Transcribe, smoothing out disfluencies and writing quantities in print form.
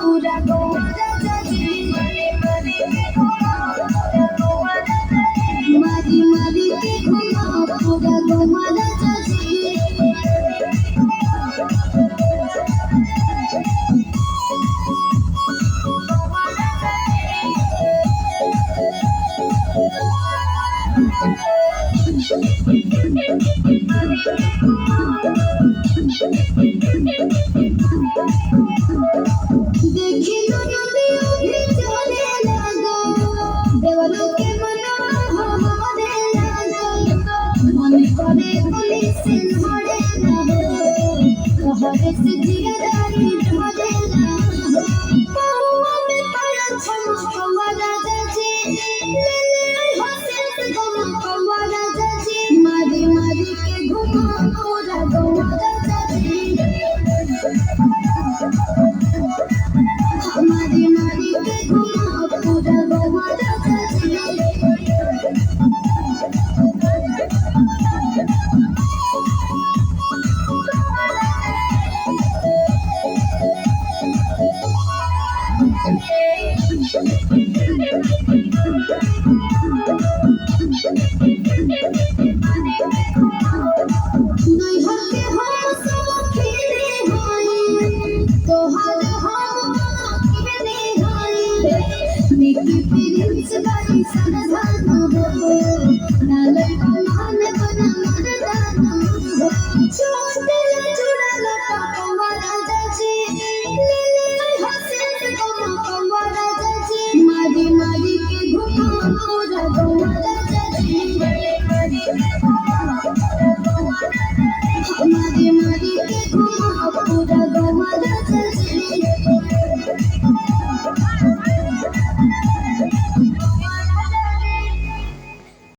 पूरा गोवा राजा जी मारी मारी के घुमाओ पूरा गोवा राजा जी मारी मारी के घुमाओ पूरा गोवा राजा जी देखी तो नदियों भी चले लगो देवलों के मनवा हमारे लगो मन करे पुलिस धरे लगो हरे से जिगरानी धरे लगो पाँव में पड़ा छमकवा राजा जी ले ले हंसे से गमकवा राजा जी मारी मारी के घुमा पूरा गोवा राजा जी हमारी मारी के घुमा पूरा गोवा राजा जी नैहर के हम सब खेले हाय तोहर हम खेले हाय निकी प्रिंस बारी सरधान हो नाले मान बना मरदान हो छोटे चुड़ैल पापा राजा जी ले ले हंसे से कमा राजा जी मारी मारी के घुमा